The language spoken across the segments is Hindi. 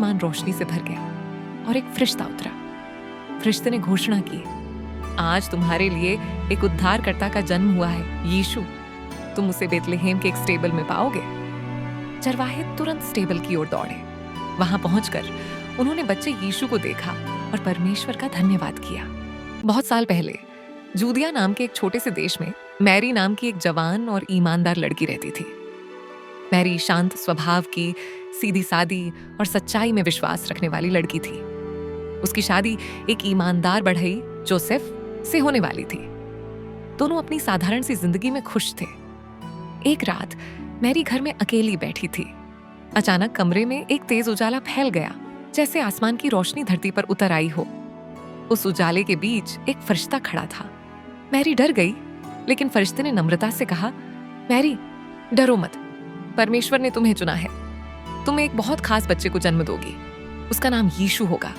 आसमान रोशनी से भर गया और एक फरिश्ता उतरा। फरिश्ते ने घोषणा की, आज तुम्हारे लिए एक उद्धारकर्ता का जन्म हुआ है, यीशु। तुम उसे बेतलेहेम के एक स्टेबल में पाओगे। चरवाहे तुरंत स्टेबल की ओर दौड़े। वहां पहुंचकर उन्होंने बच्चे यीशु को देखा और परमेश्वर का धन्यवाद किया। बहुत साल पहले जूदिया नाम के एक छोटे से देश में मैरी नाम की एक जवान और ईमानदार लड़की रहती थी। मैरी शांत स्वभाव की, सीधी सादी और सच्चाई में विश्वास रखने वाली लड़की थी। उसकी शादी एक ईमानदार बढ़ई जोसेफ से होने वाली थी। दोनों अपनी साधारण सी जिंदगी में खुश थे। एक रात मैरी घर में अकेली बैठी थी। अचानक कमरे में एक तेज उजाला फैल गया, जैसे आसमान की रोशनी धरती पर उतर आई हो। उस उजाले के बीच एक फरिश्ता खड़ा था। मैरी डर गई, लेकिन फरिश्ते ने नम्रता से कहा, मैरी, डरो मत, परमेश्वर ने तुम्हें चुना है। तुम एक बहुत खास बच्चे को जन्म दोगी। उसका नाम यीशु होगा।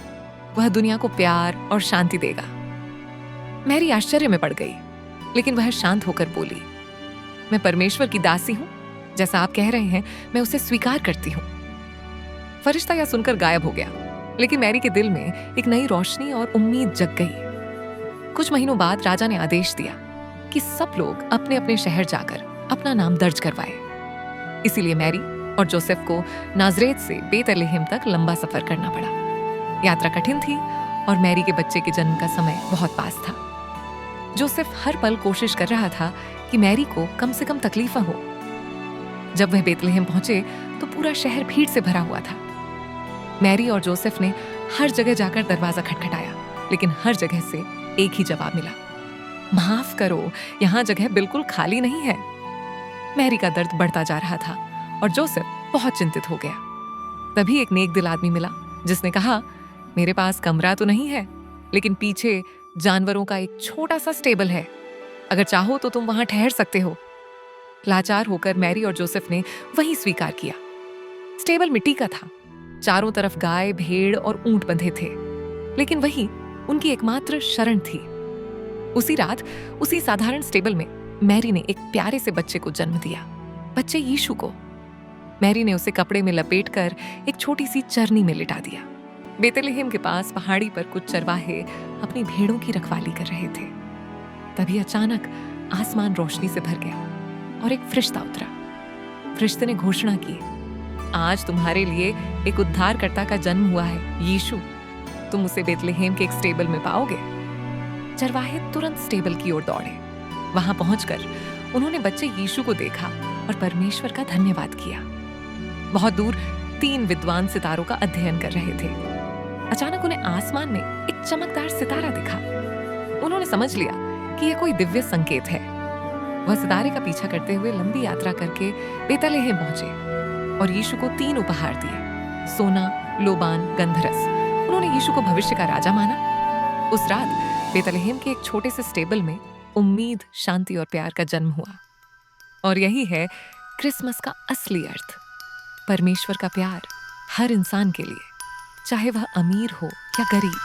वह दुनिया को प्यार और शांति देगा। मैरी आश्चर्य में पड़ गई, लेकिन वह शांत होकर बोली, मैं परमेश्वर की दासी हूं। जैसा आप कह रहे हैं, मैं उसे स्वीकार करती हूं। फरिश्ता यह सुनकर गायब हो गया, लेकिन मैरी के दिल में एक नई रोशनी और उम्मीद जग गई। कुछ महीनों बाद राजा ने आदेश दिया कि सब लोग अपने अपने शहर जाकर अपना नाम दर्ज करवाए। इसीलिए मैरी और जोसेफ को नाजरेत से बेतलेहेम तक लंबा सफर करना पड़ा। यात्रा कठिन थी और मैरी के बच्चे के जन्म का समय बहुत पास था। जोसेफ हर पल कोशिश कर रहा था कि मैरी को कम से कम तकलीफ हो। जब वह बेतलेहेम पहुंचे तो पूरा शहर भीड़ से भरा हुआ था। मैरी और जोसेफ ने हर जगह जाकर दरवाजा खटखटाया, लेकिन हर जगह से एक ही जवाब मिला, माफ करो, यहाँ जगह बिल्कुल खाली नहीं है। मैरी का दर्द बढ़ता जा रहा था और जोसेफ बहुत चिंतित हो गया। तभी एक नेक दिल आदमी मिला, जिसने कहा, मेरे पास कमरा तो नहीं है, लेकिन पीछे जानवरों का एक छोटा सा स्टेबल है। अगर चाहो तो तुम वहां ठहर सकते हो। लाचार होकर मैरी और जोसेफ ने वही स्वीकार किया। स्टेबल मिट्टी का था। चारों तरफ गाय, भेड़ और ऊंट बंधे थे, लेकिन वही उनकी एकमात्र शरण थी। उसी रात उसी साधारण स्टेबल में मैरी ने एक प्यारे से बच्चे को जन्म दिया, बच्चे यीशु को। मैरी ने उसे कपड़े में लपेटकर एक छोटी सी चरनी में लिटा दिया। बेतलेहेम के पास पहाड़ी पर कुछ चरवाहे अपनी भेड़ों की रखवाली कर रहे थे। तभी अचानक आसमान रोशनी से भर गया और एक फरिश्ता उतरा। फरिश्ते ने घोषणा की, आज तुम्हारे लिए एक उद्धारकर्ता का जन्म हुआ है, यीशु। तुम उसे बेतलेहेम के एक स्टेबल में पाओगे। चरवाहे तुरंत स्टेबल की ओर दौड़े। वहां पहुंचकर उन्होंने बच्चे यीशु को देखा और परमेश्वर का धन्यवाद किया। बहुत दूर 3 विद्वान सितारों का अध्ययन कर रहे थे। अचानक उन्हें आसमान में एक चमकदार सितारा दिखा। उन्होंने समझ लिया कि यह कोई दिव्य संकेत है। वह सितारे का पीछा करते हुए लंबी यात्रा करके बेतलेहेम पहुंचे और यीशु को 3 उपहार दिए, सोना, लोबान, गंधरस। उन्होंने यीशु को भविष्य का राजा माना। उस रात बेतलेहेम के एक छोटे से स्टेबल में उम्मीद, शांति और प्यार का जन्म हुआ। और यही है क्रिसमस का असली अर्थ, परमेश्वर का प्यार हर इंसान के लिए, चाहे वह अमीर हो या गरीब।